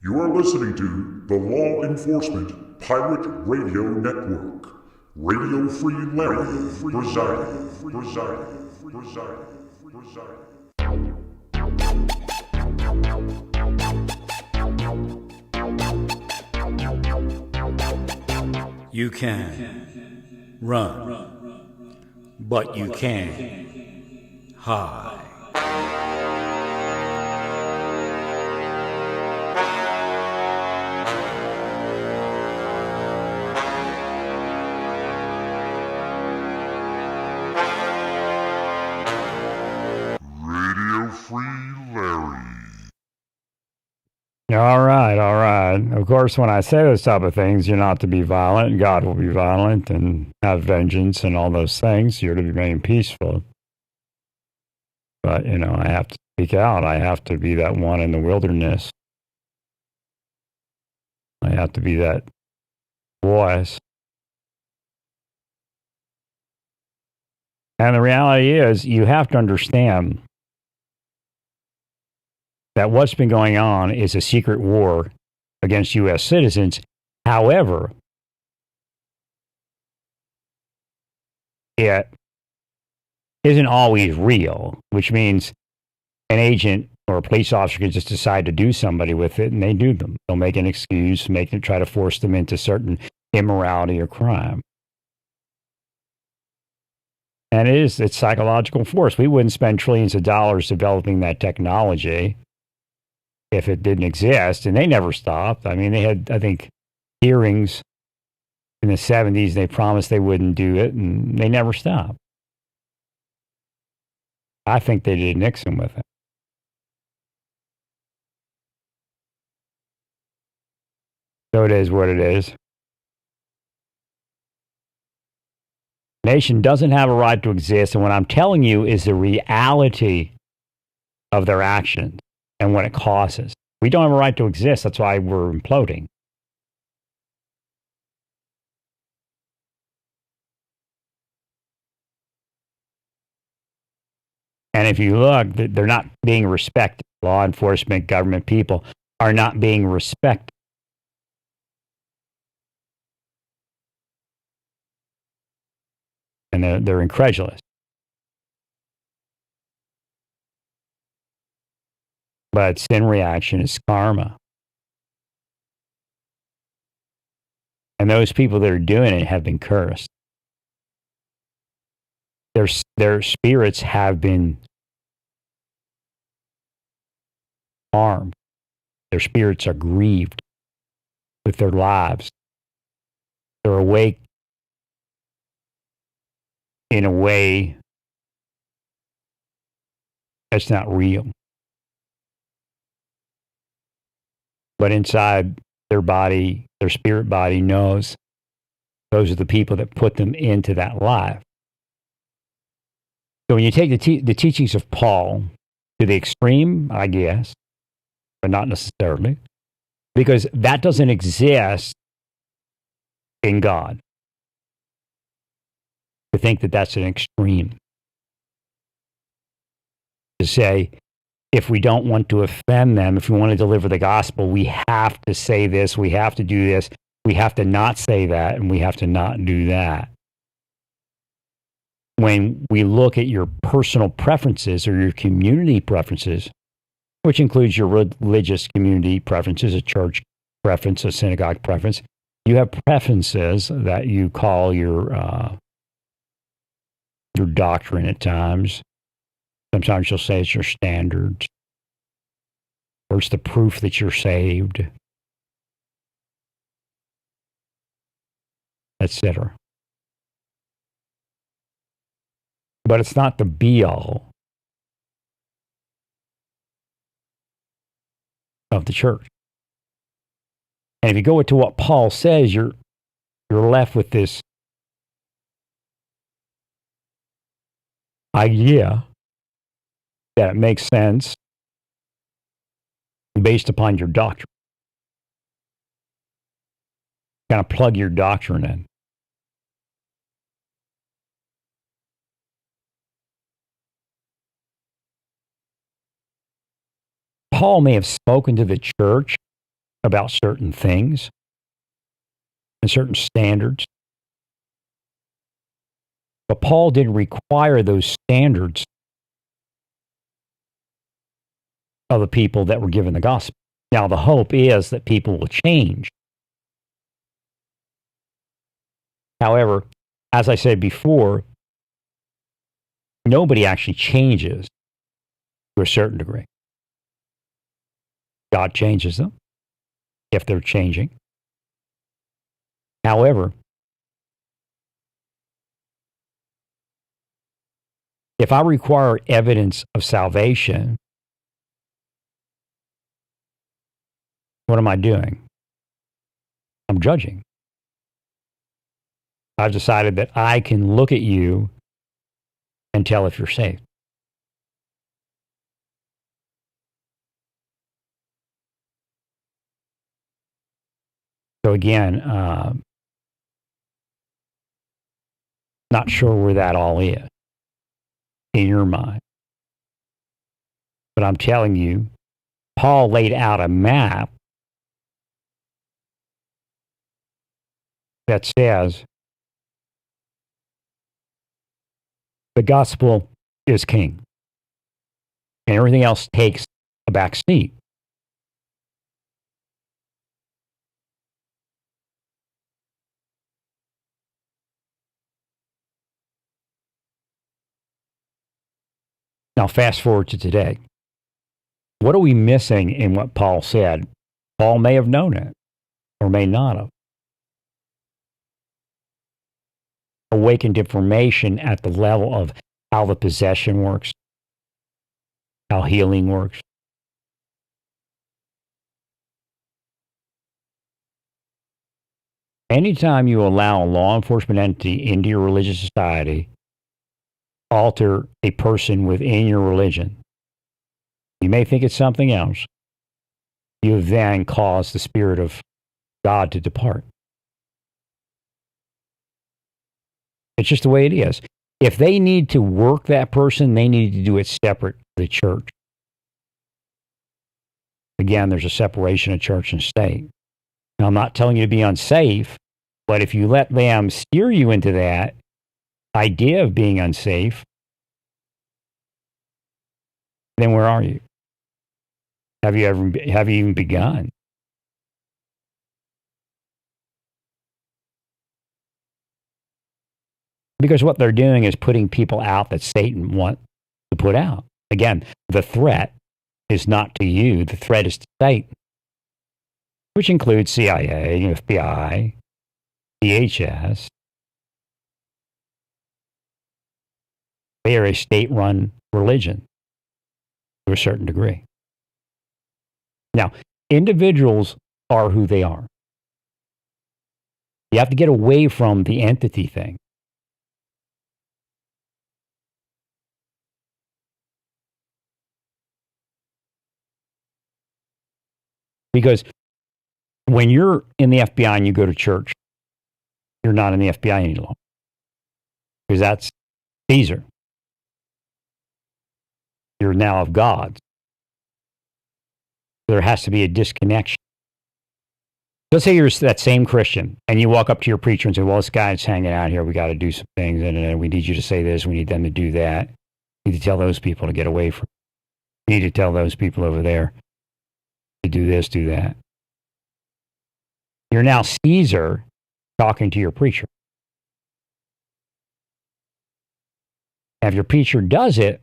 You are listening to the Law Enforcement Pirate Radio Network. Radio Free Larry presiding. You can run, but you can't hide. Radio Free Larry. All right. Of course, when I say those type of things, you're not to be violent. God will be violent and have vengeance and all those things. You're to remain peaceful. But, I have to speak out. I have to be that one in the wilderness. I have to be that voice. And the reality is, you have to understand that what's been going on is a secret war against U.S. citizens. However, it isn't always real, which means an agent or a police officer can just decide to do somebody with it, and they do them. They'll make an excuse, try to force them into certain immorality or crime. And it's psychological force. We wouldn't spend trillions of dollars developing that technology if it didn't exist, and they never stopped. I mean, they had, I think, hearings in the 70s. They promised they wouldn't do it, and they never stopped. I think they did Nixon with it. So it is what it is. The nation doesn't have a right to exist, and what I'm telling you is the reality of their actions and what it causes. We don't have a right to exist. That's why we're imploding. And if you look, they're not being respected. Law enforcement, government people are not being respected. And they're incredulous. But sin reaction is karma. And those people that are doing it have been cursed. Their spirits have been harmed. Their spirits are grieved with their lives. They're awake in a way that's not real. But inside their body, their spirit body knows those are the people that put them into that life. So when you take the teachings of Paul to the extreme, I guess, but not necessarily, because that doesn't exist in God. To think that that's an extreme. To say, if we don't want to offend them, if we want to deliver the gospel, we have to say this, we have to do this, we have to not say that, and we have to not do that. When we look at your personal preferences or your community preferences, which includes your religious community preferences, a church preference, a synagogue preference, you have preferences that you call your doctrine at times. Sometimes you'll say it's your standards, or it's the proof that you're saved, etc. But it's not the be-all of the church. And if you go into what Paul says, you're left with this idea that it makes sense based upon your doctrine. Kind of plug your doctrine in. Paul may have spoken to the church about certain things and certain standards. But Paul didn't require those standards of the people that were given the gospel. Now, the hope is that people will change. However, as I said before, nobody actually changes to a certain degree. God changes them if they're changing. However, if I require evidence of salvation, what am I doing? I'm judging. I've decided that I can look at you and tell if you're saved. So again, not sure where that all is in your mind. But I'm telling you, Paul laid out a map that says the gospel is king, and everything else takes a back seat. Now, fast forward to today. What are we missing in what Paul said? Paul may have known it or may not have. Awakened information at the level of how the possession works, how healing works. Anytime you allow a law enforcement entity into your religious society, alter a person within your religion, you may think it's something else. You then cause the Spirit of God to depart. It's just the way it is. If they need to work that person, they need to do it separate to the church. Again, there's a separation of church and state. Now, I'm not telling you to be unsafe, but if you let them steer you into that idea of being unsafe, then where are you? Have you even begun? Because what they're doing is putting people out that Satan wants to put out. Again, the threat is not to you. The threat is to Satan, which includes CIA, FBI, DHS. They are a state-run religion to a certain degree. Now, individuals are who they are. You have to get away from the entity thing. Because when you're in the FBI and you go to church, you're not in the FBI any longer. Because that's Caesar. You're now of God. There has to be a disconnection. Let's say you're that same Christian and you walk up to your preacher and say, well, this guy's hanging out here. We got to do some things. And we need you to say this. We need them to do that. We need to tell those people to get away from. We need to tell those people over there to do this, do that. You're now Caesar talking to your preacher. And if your preacher does it,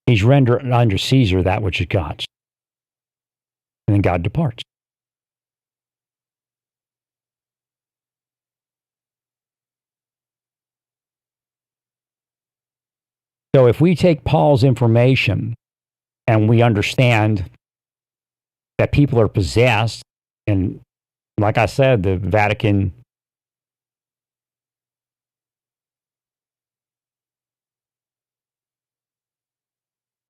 he's rendering under Caesar that which is God's. And then God departs. So if we take Paul's information and we understand that people are possessed, and like I said, the Vatican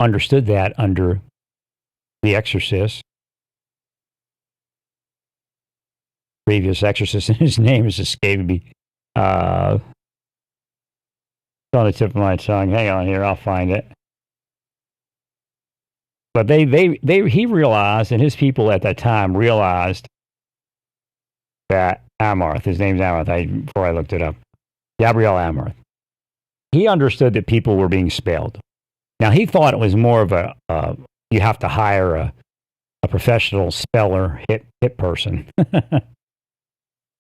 understood that under the exorcist, previous exorcist, and his name is escaping me. It's on the tip of my tongue. Hang on here, I'll find it. But he realized, and his people at that time realized that Amarth, his name's Amarth, before I looked it up, Gabriel Amarth, he understood that people were being spelled. Now, he thought it was more of you have to hire a professional speller, hit person,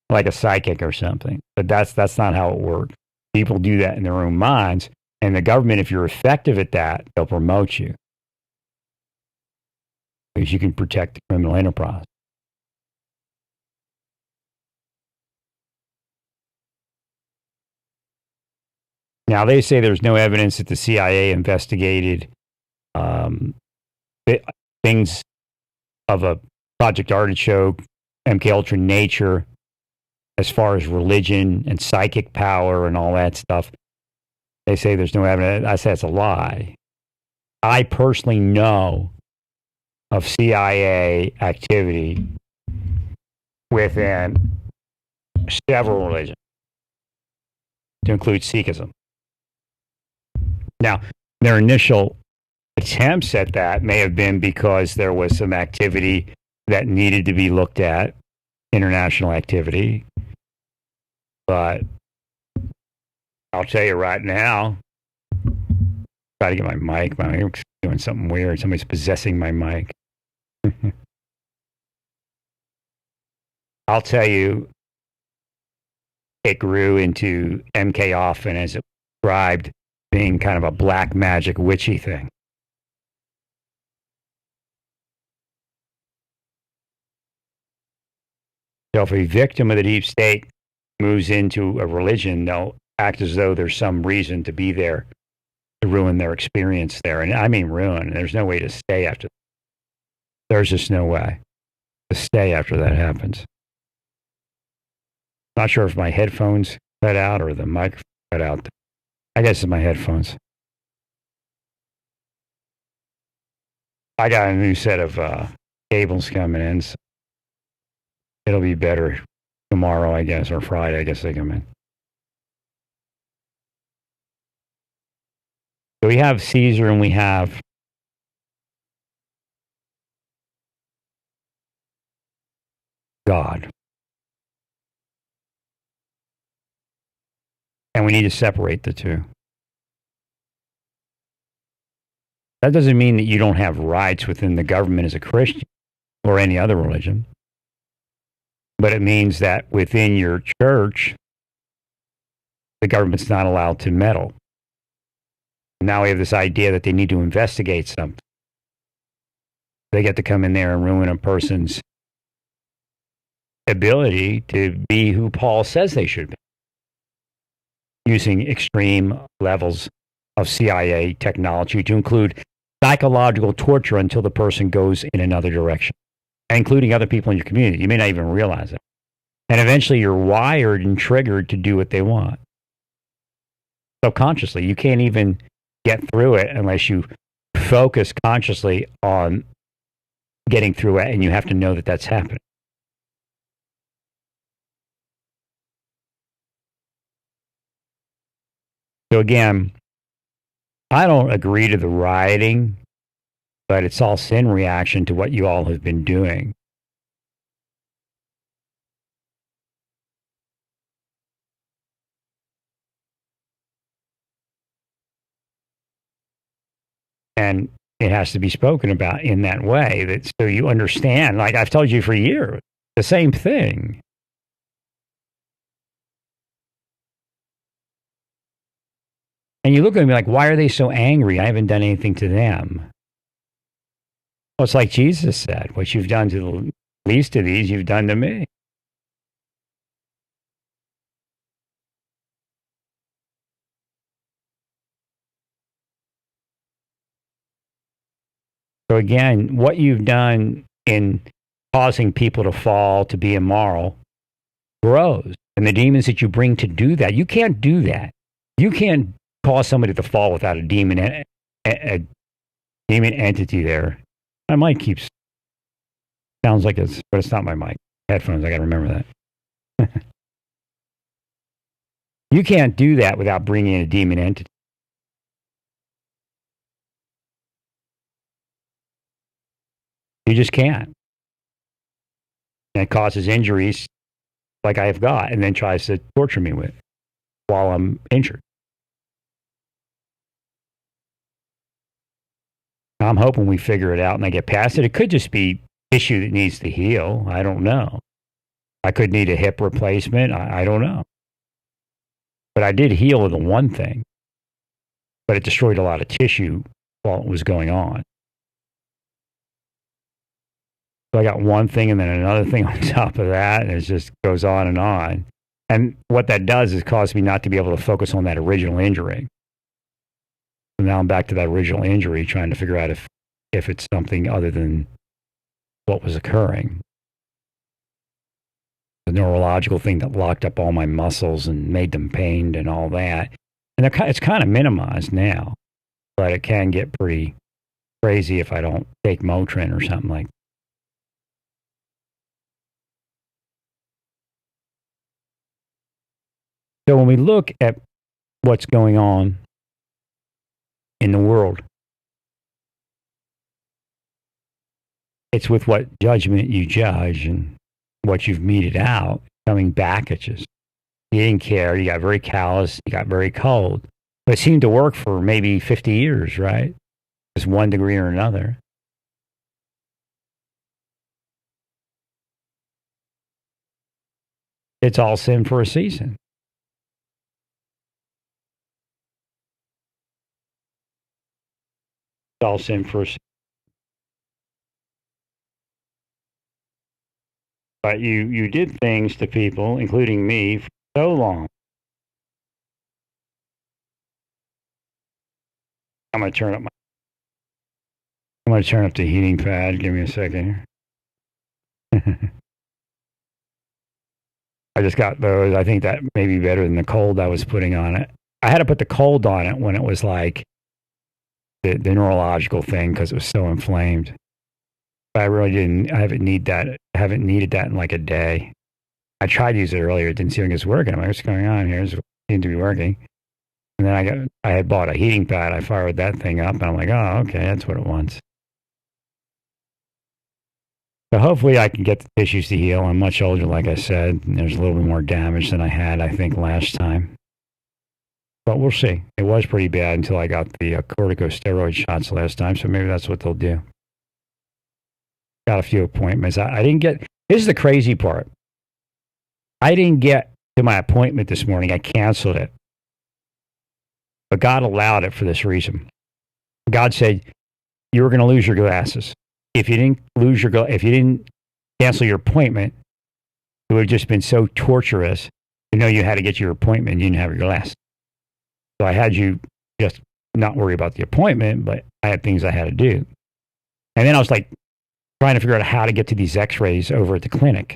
like a psychic or something. But that's not how it works. People do that in their own minds. And the government, if you're effective at that, they'll promote you. Because you can protect the criminal enterprise. Now, they say there's no evidence that the CIA investigated things of a Project Artichoke, MK Ultra nature, as far as religion and psychic power and all that stuff. They say there's no evidence. I say it's a lie. I personally know of CIA activity within several religions, to include Sikhism. Now, their initial attempts at that may have been because there was some activity that needed to be looked at, international activity. But I'll tell you right now, try to get my mic. My mic's doing something weird. Somebody's possessing my mic. I'll tell you, it grew into MK Often, as it described, being kind of a black magic witchy thing. So if a victim of the deep state moves into a religion, they'll act as though there's some reason to be there to ruin their experience there. And I mean ruin. There's no way to stay after that. There's just no way to stay after that happens. Not sure if my headphones cut out or the mic cut out. I guess it's my headphones. I got a new set of cables coming in. So it'll be better tomorrow, I guess, or Friday, I guess they come in. So we have Caesar and we have God. And we need to separate the two. That doesn't mean that you don't have rights within the government as a Christian or any other religion. But it means that within your church, the government's not allowed to meddle. Now we have this idea that they need to investigate something. They get to come in there and ruin a person's ability to be who Paul says they should be, using extreme levels of CIA technology to include psychological torture until the person goes in another direction, including other people in your community. You may not even realize it. And eventually you're wired and triggered to do what they want. Subconsciously, you can't even get through it unless you focus consciously on getting through it, and you have to know that that's happening. So again, I don't agree to the rioting, but it's all sin reaction to what you all have been doing. And it has to be spoken about in that way, that so you understand. Like I've told you for years, the same thing. And you look at me like, why are they so angry? I haven't done anything to them. Well, it's like Jesus said, what you've done to the least of these, you've done to me. So again, what you've done in causing people to fall, to be immoral, grows. And the demons that you bring to do that, you can't do that. You can't cause somebody to fall without a demon entity there. My mic keeps, sounds like it's, but it's not my mic. Headphones, I got to remember that. You can't do that without bringing in a demon entity. You just can't. And it causes injuries like I've got, and then tries to torture me with while I'm injured. I'm hoping we figure it out and I get past it. It could just be tissue that needs to heal. I don't know. I could need a hip replacement. I don't know. But I did heal the one thing, but it destroyed a lot of tissue while it was going on. So I got one thing and then another thing on top of that, and it just goes on and on. And what that does is cause me not to be able to focus on that original injury. So now I'm back to that original injury, trying to figure out if it's something other than what was occurring. The neurological thing that locked up all my muscles and made them pained and all that. And it's kind of minimized now, but it can get pretty crazy if I don't take Motrin or something like that. So when we look at what's going on in the world, it's with what judgment you judge and what you've meted out coming back at you. You didn't care. You got very callous. You got very cold. But it seemed to work for maybe 50 years, right? Just one degree or another. It's all sin for a season. It's all sin for a season. But you did things to people, including me, for so long. I'm going to turn up the heating pad. Give me a second here. I just got those. I think that may be better than the cold I was putting on it. I had to put the cold on it when it was like the neurological thing because it was so inflamed. But I really didn't. I haven't needed that in like a day. I tried to use it earlier. It didn't seem like it's working. I'm like, what's going on here? It seemed to be working. And then I had bought a heating pad. I fired that thing up, and I'm like, oh, okay, that's what it wants. So hopefully I can get the tissues to heal. I'm much older, like I said. And there's a little bit more damage than I had, I think, last time. But we'll see. It was pretty bad until I got the corticosteroid shots last time, so maybe that's what they'll do. Got a few appointments. I didn't get... This is the crazy part. I didn't get to my appointment this morning. I canceled it. But God allowed it for this reason. God said, you were going to lose your glasses. If you didn't cancel your appointment, it would have just been so torturous to know you had to get your appointment and you didn't have your glasses. So I had you just not worry about the appointment, but I had things I had to do. And then I was like trying to figure out how to get to these x-rays over at the clinic.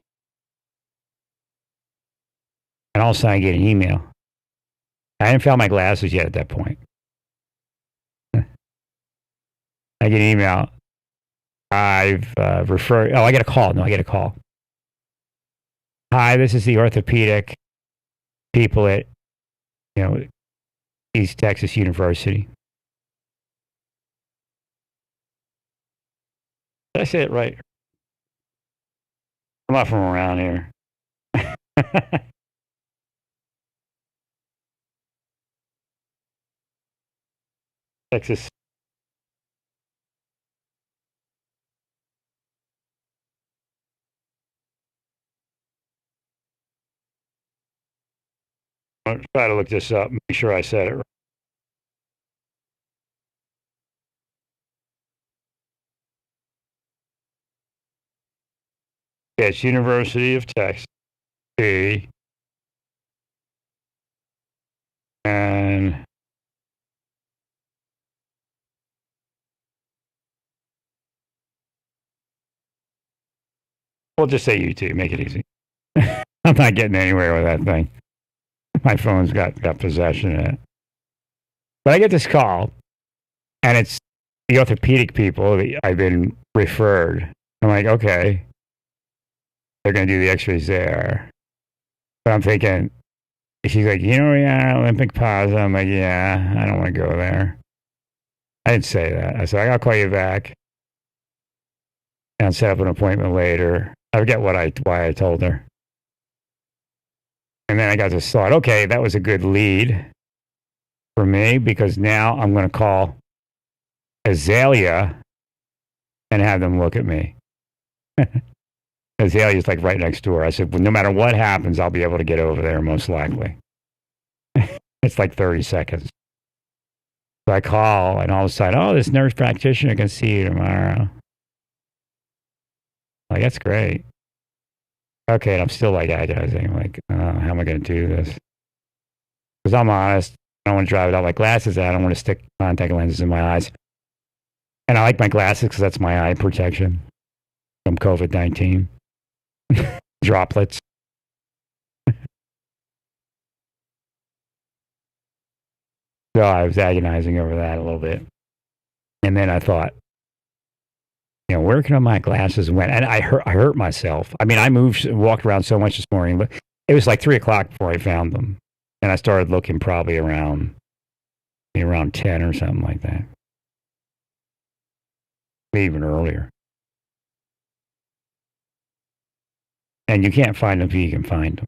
And all of a sudden I get an email. I hadn't found my glasses yet at that point. I get an email. I've referred... Oh, I get a call. No, I get a call. Hi, this is the orthopedic people at, East Texas University. Did I say it right? I'm not from around here. Texas. I'll try to look this up, make sure I said it right. Yeah, it's University of Texas. And we'll just say YouTube, make it easy. I'm not getting anywhere with that thing. My phone's got possession of it. But I get this call, and it's the orthopedic people that I've been referred. I'm like, okay, they're going to do the x-rays there. But I'm thinking, she's like, Olympic Plaza. I'm like, yeah, I don't want to go there. I didn't say that. I said, I'll call you back. and set up an appointment later. I forget why I told her. And then I got this thought, okay, that was a good lead for me because now I'm going to call Azalea and have them look at me. Azalea's like right next door. I said, well, no matter what happens, I'll be able to get over there most likely. It's like 30 seconds. So I call and all of a sudden, oh, this nurse practitioner can see you tomorrow. Like, that's great. Okay, and I'm still like agonizing. Like, how am I going to do this? Because I'm honest. I don't want to drive without my glasses. I don't want to stick contact lenses in my eyes. And I like my glasses because that's my eye protection from COVID-19. Droplets. So I was agonizing over that a little bit. And then I thought, where can my glasses went? And I hurt myself. I mean, I walked around so much this morning, but it was like 3 o'clock before I found them. And I started looking probably around 10 or something like that. Maybe even earlier. And you can't find them if you can find them.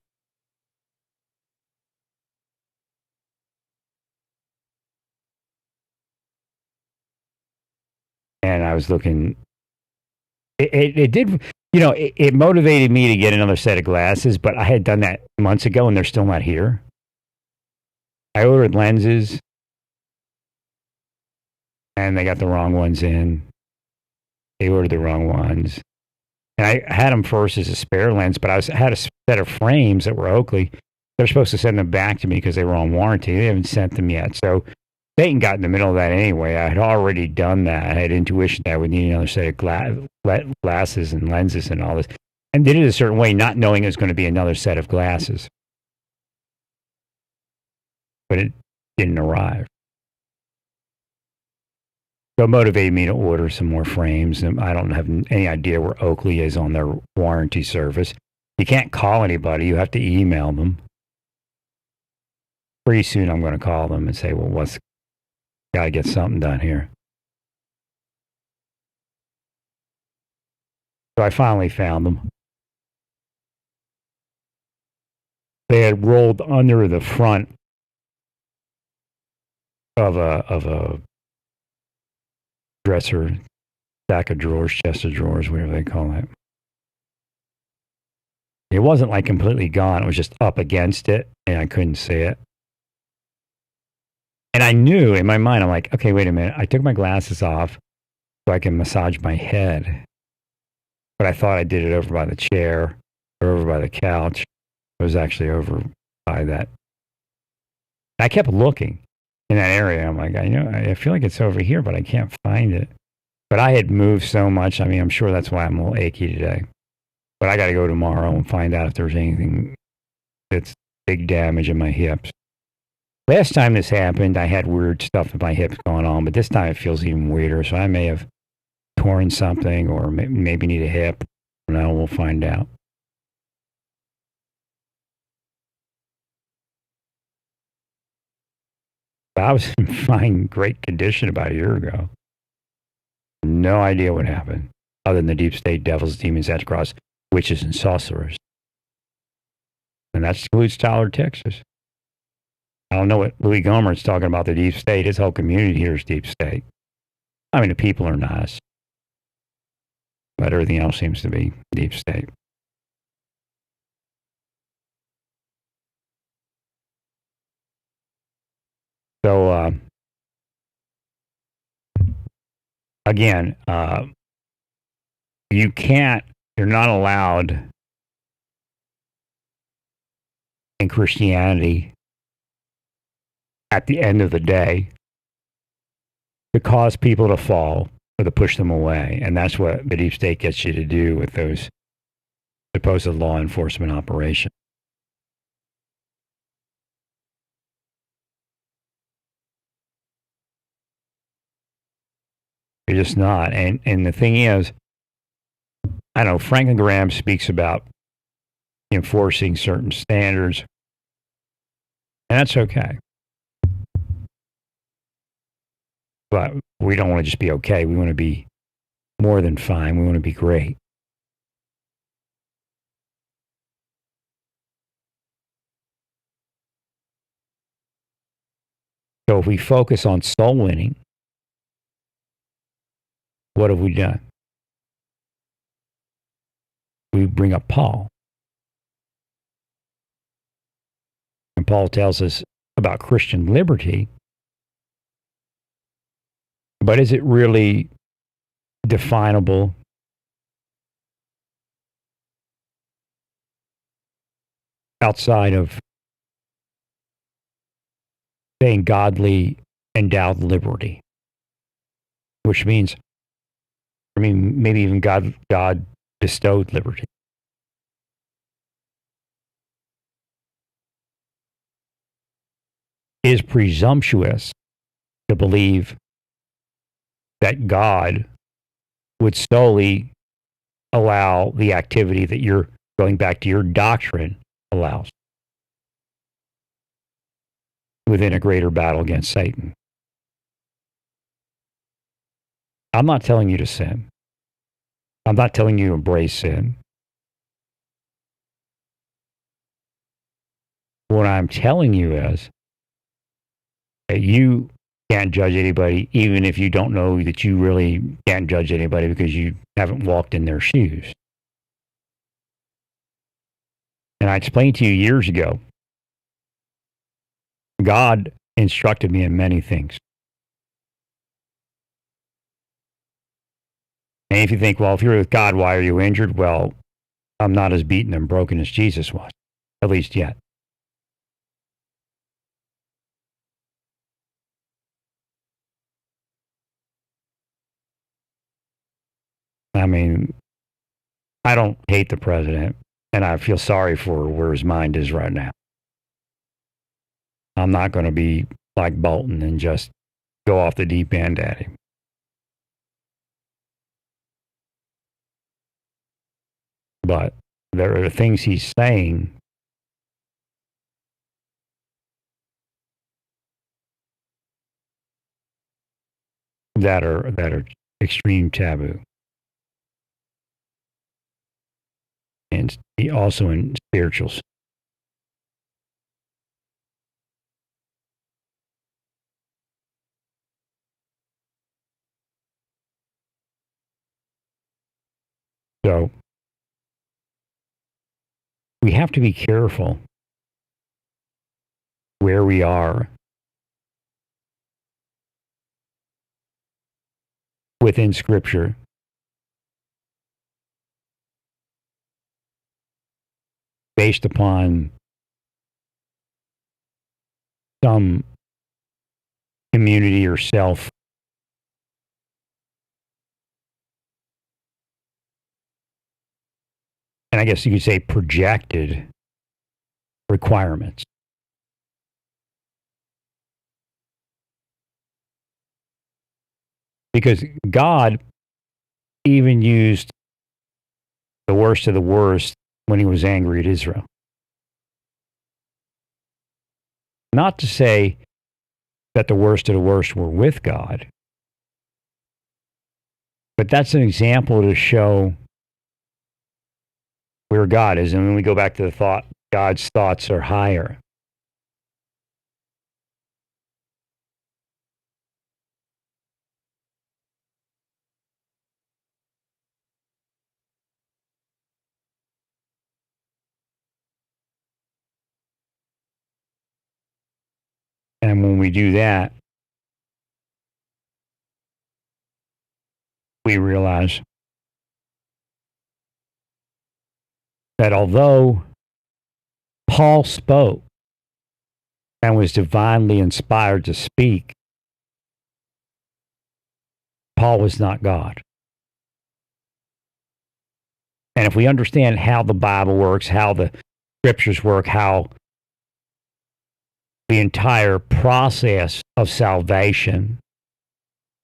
And I was looking. It did, it motivated me to get another set of glasses, but I had done that months ago and they're still not here. I ordered lenses and they got the wrong ones in. They ordered the wrong ones. And I had them first as a spare lens, but I had a set of frames that were Oakley. They're supposed to send them back to me because they were on warranty. They haven't sent them yet. So Satan got in the middle of that anyway. I had already done that. I had intuition that I would need another set of glasses and lenses and all this. And did it a certain way, not knowing it was going to be another set of glasses. But it didn't arrive. So it motivated me to order some more frames. And I don't have any idea where Oakley is on their warranty service. You can't call anybody. You have to email them. Pretty soon I'm going to call them and say, well, got to get something done here. So I finally found them. They had rolled under the front of a dresser, stack of drawers, chest of drawers, whatever they call it. It wasn't like completely gone. It was just up against it, and I couldn't see it. And I knew in my mind, I'm like, okay, wait a minute. I took my glasses off so I can massage my head. But I thought I did it over by the chair or over by the couch. It was actually over by that. I kept looking in that area. I'm like, I feel like it's over here, but I can't find it. But I had moved so much. I mean, I'm sure that's why I'm a little achy today. But I got to go tomorrow and find out if there's anything that's big damage in my hips. Last time this happened, I had weird stuff with my hips going on, but this time it feels even weirder. So I may have torn something or maybe need a hip. No, we'll find out. I was in fine, great condition about a year ago. No idea what happened, other than the deep state, devils, demons, antichrist, witches, and sorcerers. And that includes Tyler, Texas. I don't know what Louis Gohmert's talking about, the deep state. His whole community here is deep state. I mean, the people are nice. But everything else seems to be deep state. So, again, you're not allowed in Christianity at the end of the day to cause people to fall or to push them away. And that's what the deep state gets you to do with those supposed law enforcement operations. You're just not. And the thing is, I know Franklin Graham speaks about enforcing certain standards, and that's okay. But we don't want to just be okay. We want to be more than fine. We want to be great. So if we focus on soul winning, what have we done? We bring up Paul. And Paul tells us about Christian liberty. But is it really definable? Outside of saying godly endowed liberty, which means, maybe even God bestowed liberty. It is presumptuous to believe that God would solely allow the activity that you're going back to your doctrine allows within a greater battle against Satan. I'm not telling you to sin. I'm not telling you to embrace sin. What I'm telling you is that you can't judge anybody, even if you don't know that you really can't judge anybody because you haven't walked in their shoes. And I explained to you years ago, God instructed me in many things. And if you think, well, if you're with God, why are you injured? Well, I'm not as beaten and broken as Jesus was, at least yet. I don't hate the president, and I feel sorry for where his mind is right now. I'm not going to be like Bolton and just go off the deep end at him. But there are things he's saying that are extreme taboo. And also in spirituals. So we have to be careful where we are within Scripture based upon some community or self and I guess you could say projected requirements. Because God even used the worst of the worst when he was angry at Israel. Not to say that the worst of the worst were with God, but that's an example to show where God is. And when we go back to the thought, God's thoughts are higher. And when we do that, we realize that although Paul spoke and was divinely inspired to speak, Paul was not God. And if we understand how the Bible works, how the scriptures work, how the entire process of salvation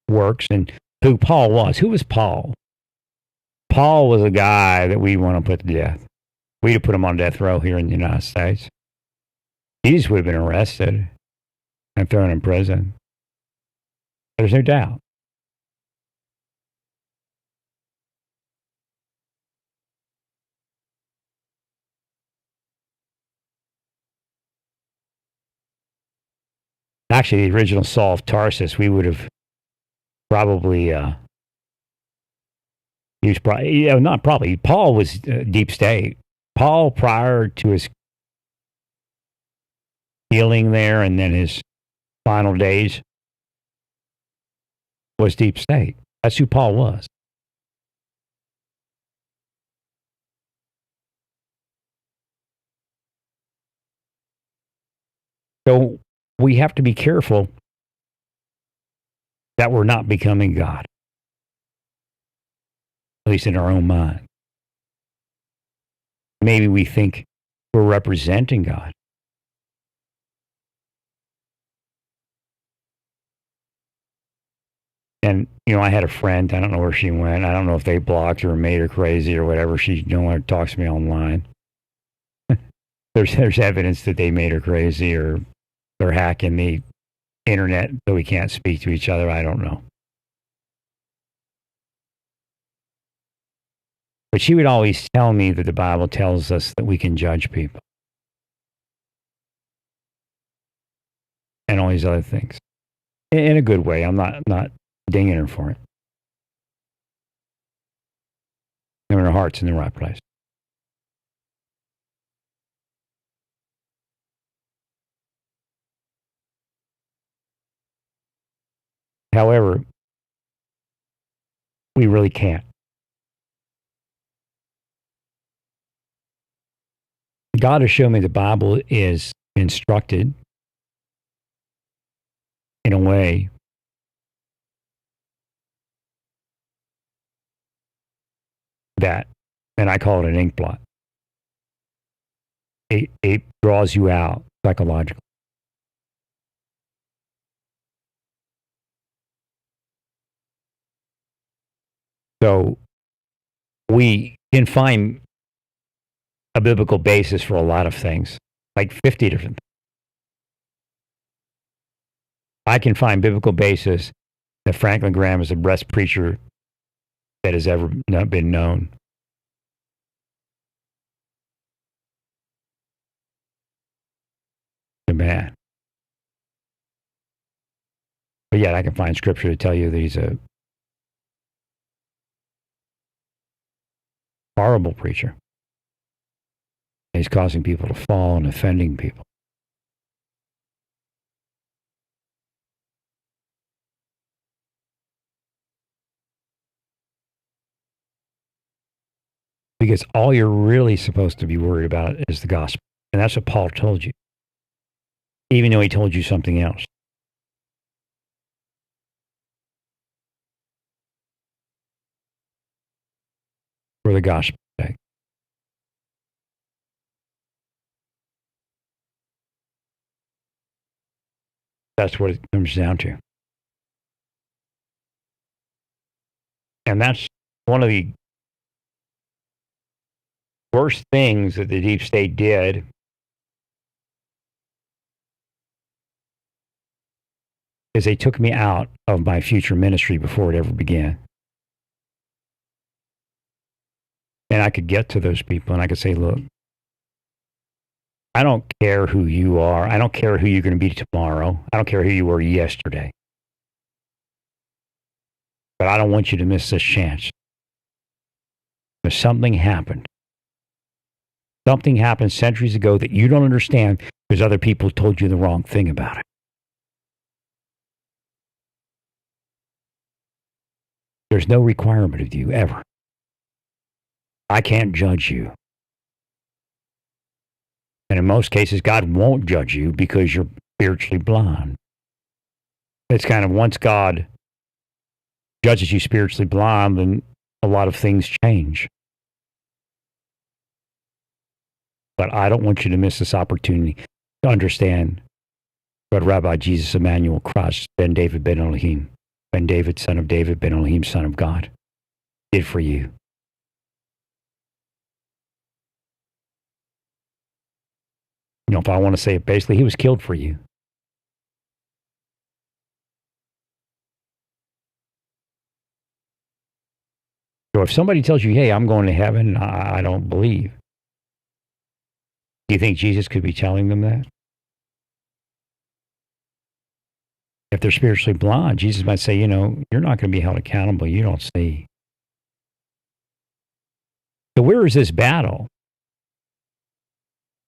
works, and who Paul was. Who was Paul? Paul was a guy that we want to put to death. We'd have put him on death row here in the United States. Jesus would have been arrested and thrown in prison. There's no doubt. Actually, the original Saul of Tarsus, we would have probably used, not probably, Paul was deep state. Paul, prior to his healing there and then his final days, was deep state. That's who Paul was. So we have to be careful that we're not becoming God, at least in our own mind. Maybe we think we're representing God. And, I had a friend, I don't know where she went. I don't know if they blocked her or made her crazy or whatever. She no longer talks to me online. There's evidence that they made her crazy or they're hacking the internet so we can't speak to each other. I don't know. But she would always tell me that the Bible tells us that we can judge people. And all these other things. In a good way. I'm not dinging her for it. And her heart's in the right place. However, we really can't. God has shown me the Bible is instructed in a way that, and I call it an ink blot. It draws you out psychologically. So we can find a biblical basis for a lot of things, like 50 different things. I can find biblical basis that Franklin Graham is the best preacher that has ever been known. The man. But yet I can find scripture to tell you that he's a horrible preacher. He's causing people to fall and offending people. Because all you're really supposed to be worried about is the gospel. And that's what Paul told you. Even though he told you something else. For the gospel's sake. That's what it comes down to. And that's one of the worst things that the deep state did is they took me out of my future ministry before it ever began. And I could get to those people and I could say, look, I don't care who you are. I don't care who you're going to be tomorrow. I don't care who you were yesterday. But I don't want you to miss this chance. Because something happened. Something happened centuries ago that you don't understand because other people told you the wrong thing about it. There's no requirement of you ever. I can't judge you. And in most cases, God won't judge you because you're spiritually blind. It's kind of once God judges you spiritually blind, then a lot of things change. But I don't want you to miss this opportunity to understand what Rabbi Jesus Emmanuel Christ, Ben David Ben Elohim, Ben David, son of David, Ben Elohim, son of God, did for you. If I want to say it basically, he was killed for you. So if somebody tells you, hey, I'm going to heaven, I don't believe. Do you think Jesus could be telling them that? If they're spiritually blind, Jesus might say, you're not going to be held accountable. You don't see. So where is this battle?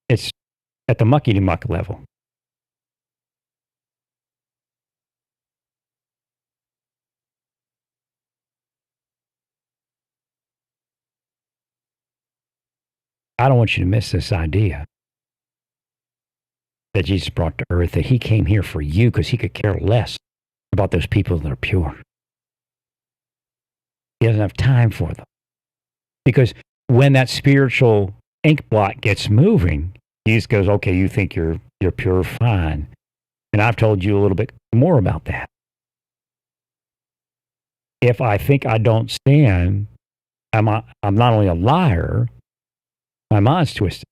It's at the muckety-muck level. I don't want you to miss this idea that Jesus brought to earth, that he came here for you because he could care less about those people that are pure. He doesn't have time for them. Because when that spiritual ink blot gets moving, he just goes, okay, you think you're pure, fine. And I've told you a little bit more about that. If I think I don't stand, I'm not only a liar, my mind's twisted.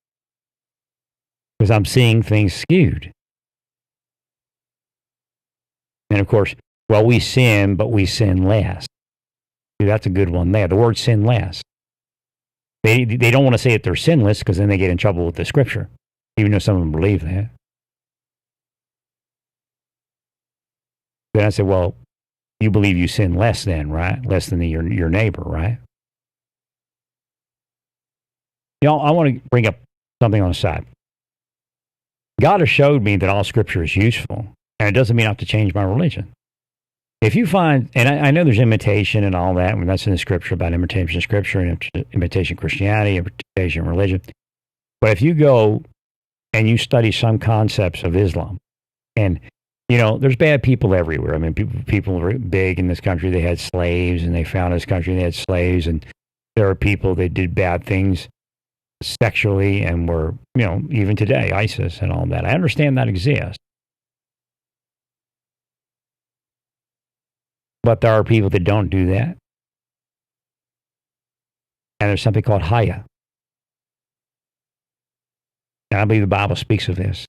Because I'm seeing things skewed. And of course, well, we sin, but we sin less. See, that's a good one there. The word sin less. They don't want to say that they're sinless because then they get in trouble with the scripture, even though some of them believe that. Then I said, well, you believe you sin less then, right? Less than your neighbor, right? I want to bring up something on the side. God has showed me that all scripture is useful, and it doesn't mean I have to change my religion. If you find, and I know there's imitation and all that, and that's in the scripture about imitation of scripture and imitation Christianity, imitation religion. But if you go and you study some concepts of Islam, and there's bad people everywhere. I mean, people were big in this country. They had slaves, and they found this country and they had slaves, and there are people that did bad things sexually and were, even today, ISIS and all that. I understand that exists. But there are people that don't do that. And there's something called Haya. And I believe the Bible speaks of this.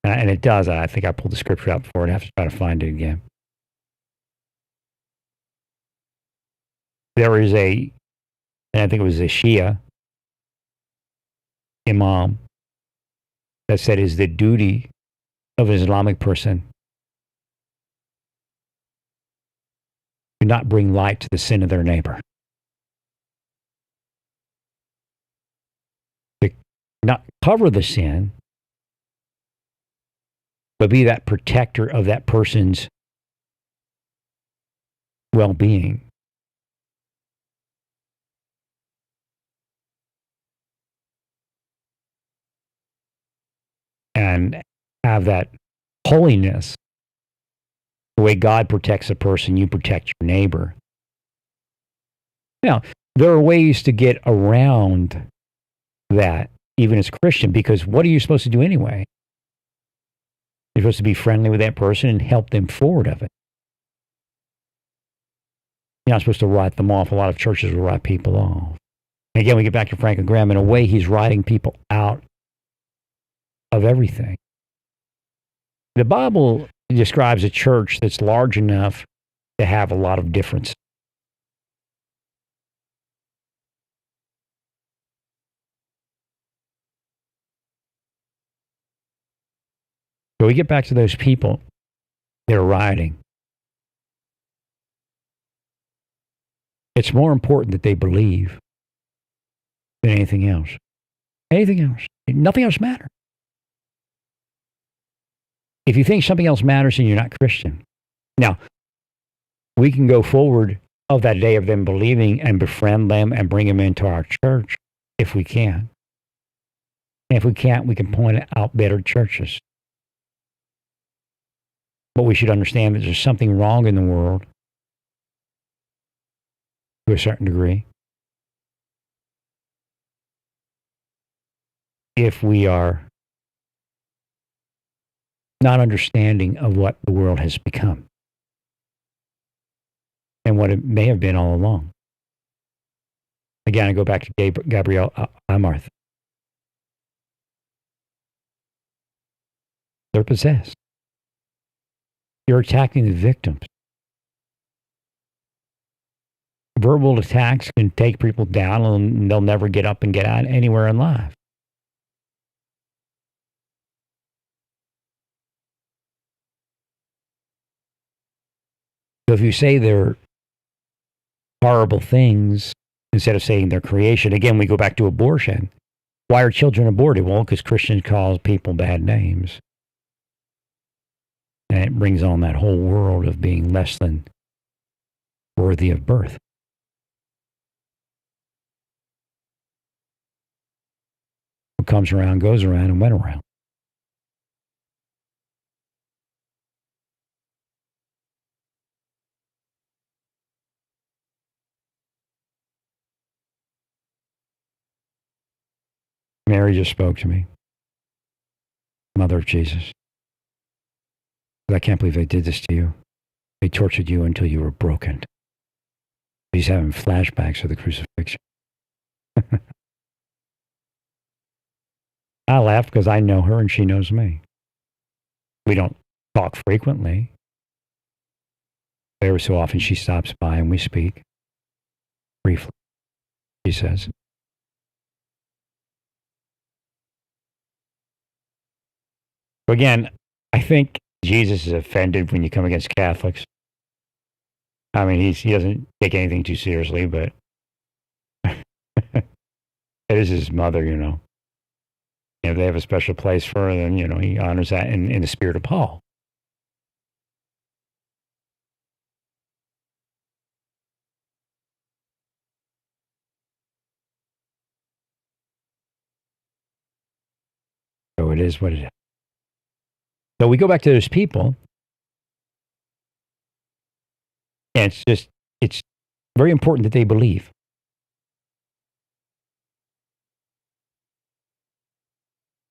And it does. I think I pulled the scripture out before. I'd have to try to find it again. There is and I think it was a Shia imam that said it is the duty of an Islamic person to not bring light to the sin of their neighbor. To not cover the sin, but be that protector of that person's well-being. And have that holiness. The way God protects a person, you protect your neighbor. Now, there are ways to get around that, even as Christian, because what are you supposed to do anyway? You're supposed to be friendly with that person and help them forward of it. You're not supposed to write them off. A lot of churches will write people off. And again, we get back to Franklin Graham. In a way, he's writing people out of everything. The Bible describes a church that's large enough to have a lot of difference. So we get back to those people that are rioting. It's more important that they believe than anything else. Anything else. Nothing else matters. If you think something else matters, then you're not Christian. Now, we can go forward of that day of them believing and befriend them and bring them into our church if we can. And if we can't, we can point out better churches. But we should understand that there's something wrong in the world to a certain degree. If we are not understanding of what the world has become and what it may have been all along. Again, I go back to Gabrielle Martha. They're possessed. You're attacking the victims. Verbal attacks can take people down and they'll never get up and get out anywhere in life. So if you say they're horrible things instead of saying they're creation, again, we go back to abortion. Why are children aborted? Well, because Christians call people bad names. And it brings on that whole world of being less than worthy of birth. What comes around goes around and went around. Mary just spoke to me, Mother of Jesus. I can't believe they did this to you. They tortured you until you were broken. He's having flashbacks of the crucifixion. I laugh because I know her and she knows me. We don't talk frequently. Every so often she stops by and we speak briefly, she says. So again, I think Jesus is offended when you come against Catholics. I mean, he doesn't take anything too seriously, but it is his mother, you know. If they have a special place for her, then, you know, he honors that in the spirit of Paul. So it is what it is. So we go back to those people, and it's very important that they believe.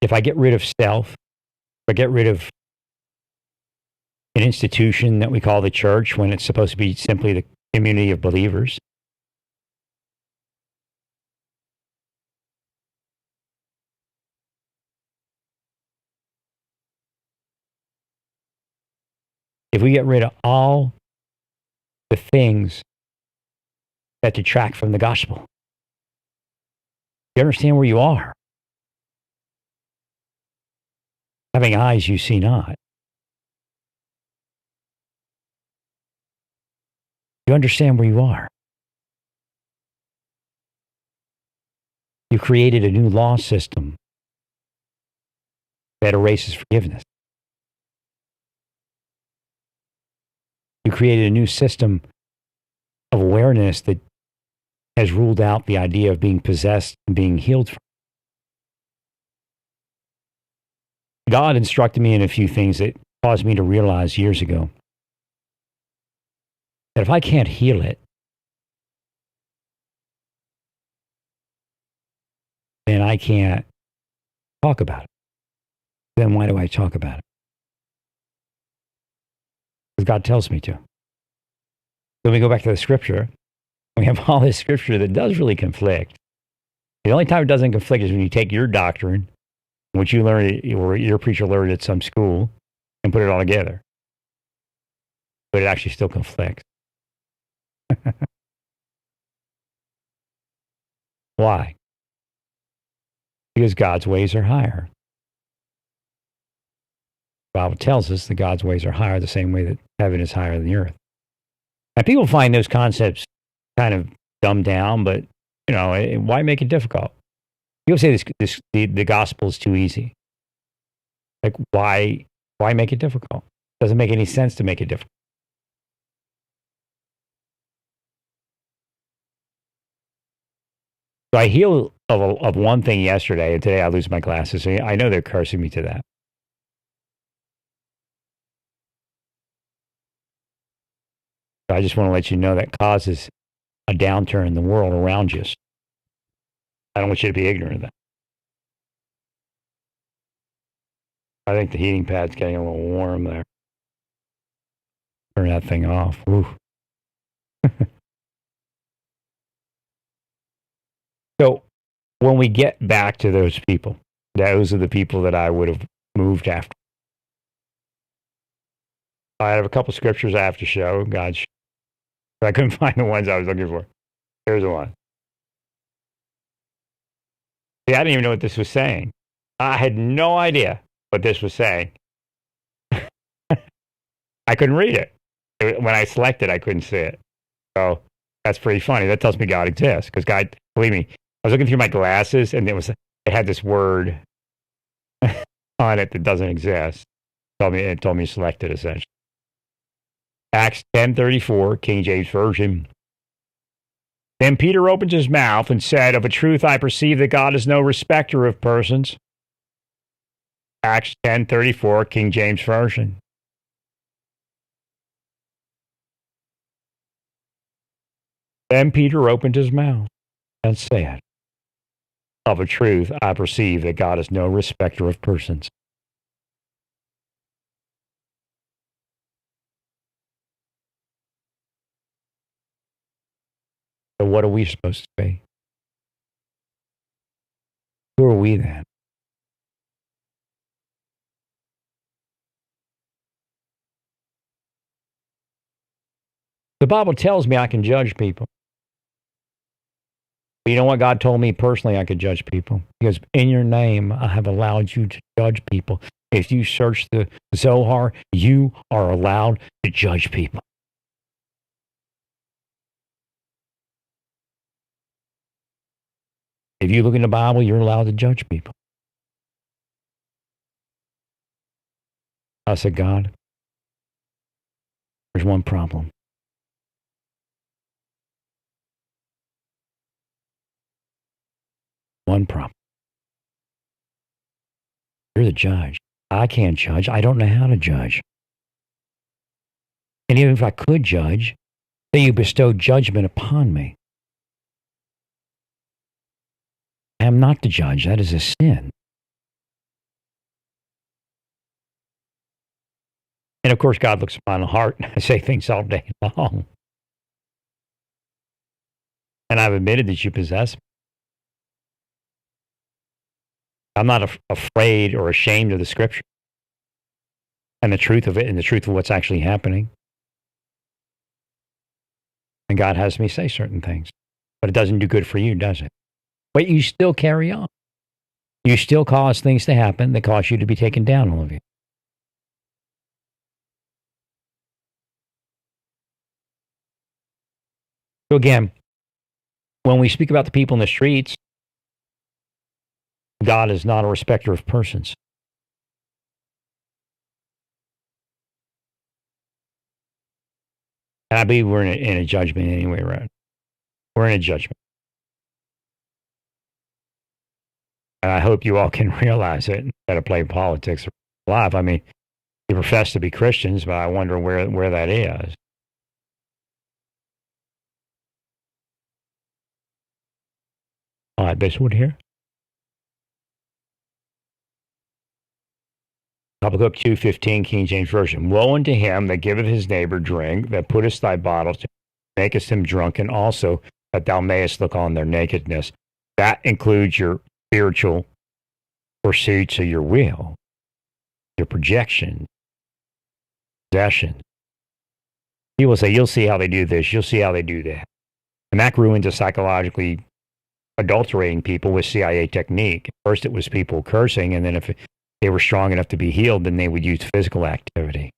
If I get rid of self, if I get rid of an institution that we call the church when it's supposed to be simply the community of believers, if we get rid of all the things that detract from the gospel, you understand where you are. Having eyes you see not. You understand where you are. You created a new law system that erases forgiveness. You created a new system of awareness that has ruled out the idea of being possessed and being healed from. God instructed me in a few things that caused me to realize years ago that if I can't heal it, then I can't talk about it. Then why do I talk about it? Because God tells me to. Then we go back to the scripture. We have all this scripture that does really conflict. The only time it doesn't conflict is when you take your doctrine, which you learned, or your preacher learned at some school, and put it all together. But it actually still conflicts. Why? Because God's ways are higher. The Bible tells us that God's ways are higher the same way that heaven is higher than the earth. And people find those concepts kind of dumbed down, but, you know, why make it difficult? People say the gospel is too easy. Like, why make it difficult? Doesn't make any sense to make it difficult. So I healed of one thing yesterday, and today I lose my glasses. So I know they're cursing me to that. So I just want to let you know that causes a downturn in the world around you. I don't want you to be ignorant of that. I think the heating pad's getting a little warm there. Turn that thing off. Ooh. So when we get back to those people, those are the people that I would have moved after. I have a couple scriptures I have to show. I couldn't find the ones I was looking for. Here's the one. See, I didn't even know what this was saying. I had no idea what this was saying. I couldn't read it. When I selected, I couldn't see it. So that's pretty funny. That tells me God exists. Because God, believe me, I was looking through my glasses and it had this word on it that doesn't exist. It told me selected essentially. Acts 10:34, King James Version. Then Peter opened his mouth and said, "Of a truth I perceive that God is no respecter of persons." Acts 10:34, King James Version. Then Peter opened his mouth and said, "Of a truth I perceive that God is no respecter of persons." So what are we supposed to be? Who are we then? The Bible tells me I can judge people. But you know what? God told me personally I could judge people. Because in your name, I have allowed you to judge people. If you search the Zohar, you are allowed to judge people. If you look in the Bible, you're allowed to judge people. I said, God, there's one problem. One problem. You're the judge. I can't judge. I don't know how to judge. And even if I could judge, then you bestow judgment upon me. I am not the judge. That is a sin. And of course, God looks upon the heart. I say things all day long. And I've admitted that you possess me. I'm not afraid or ashamed of the scripture and the truth of it and the truth of what's actually happening. And God has me say certain things. But it doesn't do good for you, does it? But you still carry on. You still cause things to happen that cause you to be taken down, all of you. So again, when we speak about the people in the streets, God is not a respecter of persons. And I believe we're in a judgment anyway, right? We're in a judgment. And I hope you all can realize it instead of playing politics live. I mean, you profess to be Christians, but I wonder where that is. All right, Bishwood here. Habakkuk 2:15, King James Version. Woe unto him that giveth his neighbor drink, that puttest thy bottles, makest him drunken also, that thou mayest look on their nakedness. That includes your spiritual pursuits of your will, your projection, possession. People say, you'll see how they do this, you'll see how they do that. And that grew into psychologically adulterating people with CIA technique. First, it was people cursing, and then if they were strong enough to be healed, then they would use physical activity.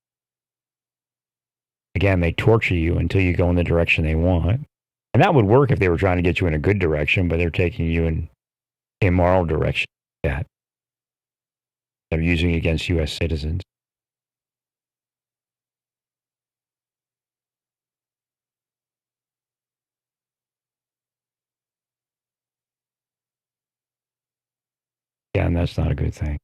Again, they torture you until you go in the direction they want. And that would work if they were trying to get you in a good direction, but they're taking you in a immoral direction. That they're using against U.S. citizens. Yeah, and that's not a good thing.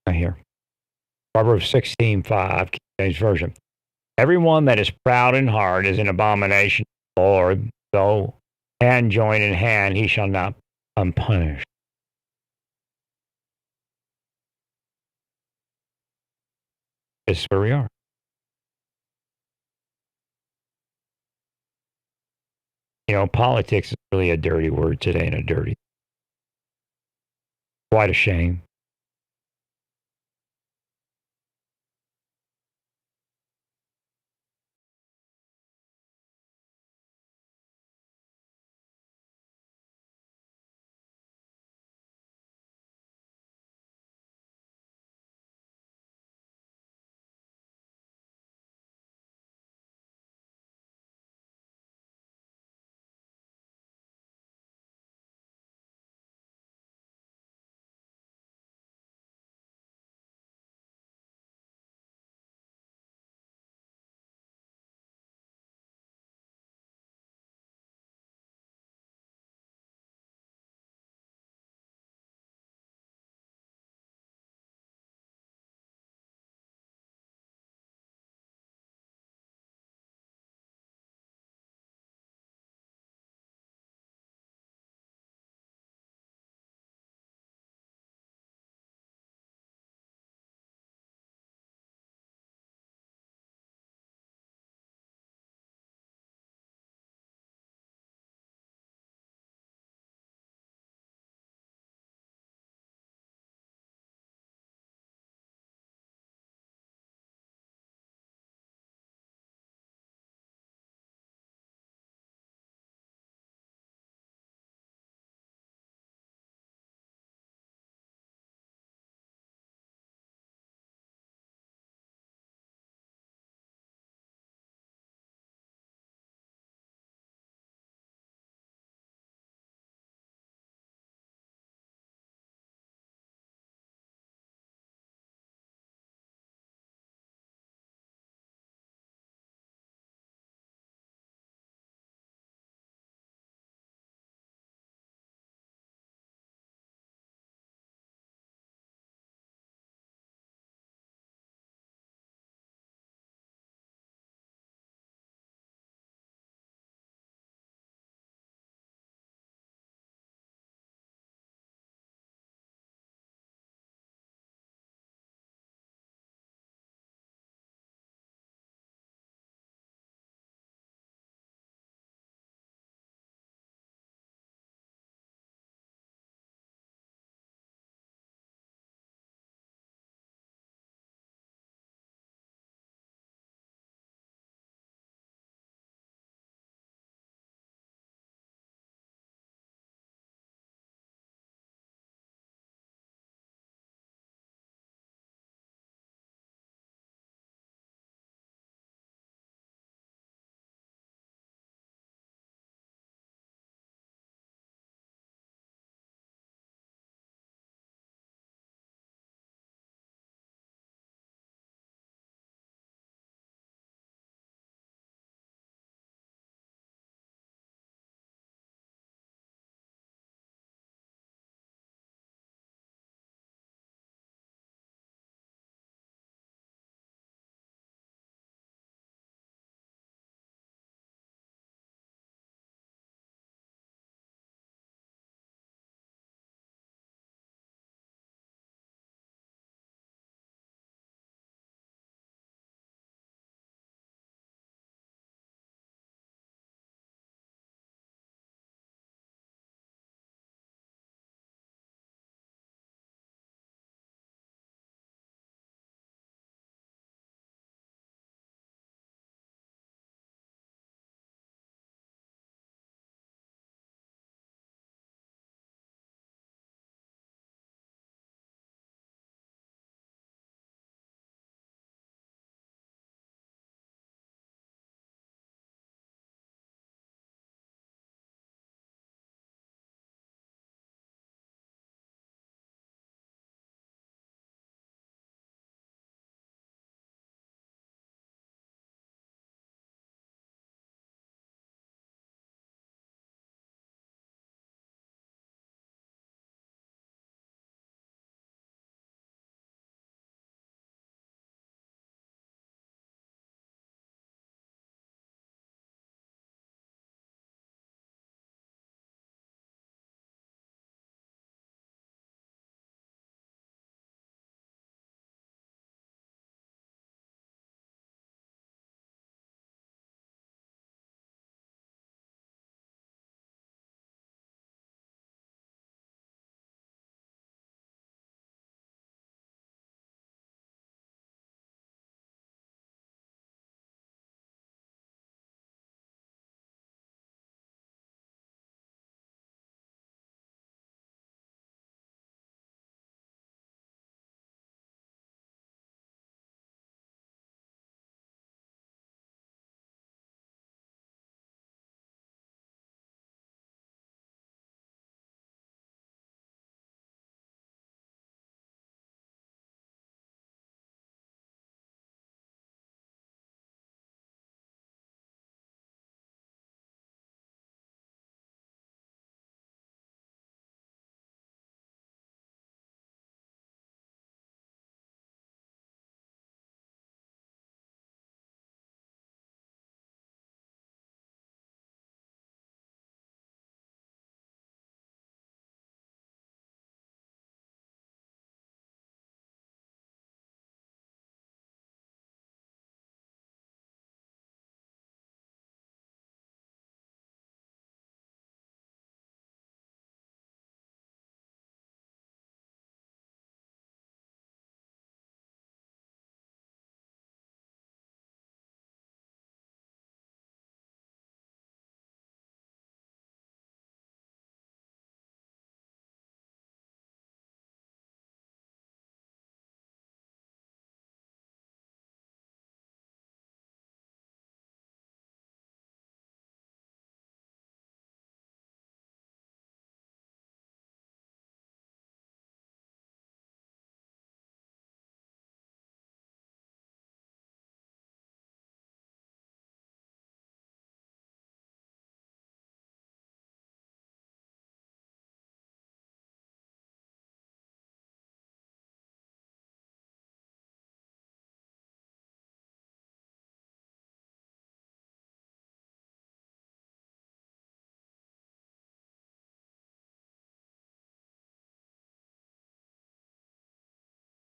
I hear. Proverbs 16:5, King James Version. Everyone that is proud in heart is an abomination to the Lord, though hand join in hand, he shall not unpunished. This is where we are. You know, politics is really a dirty word today and a dirty. Quite a shame.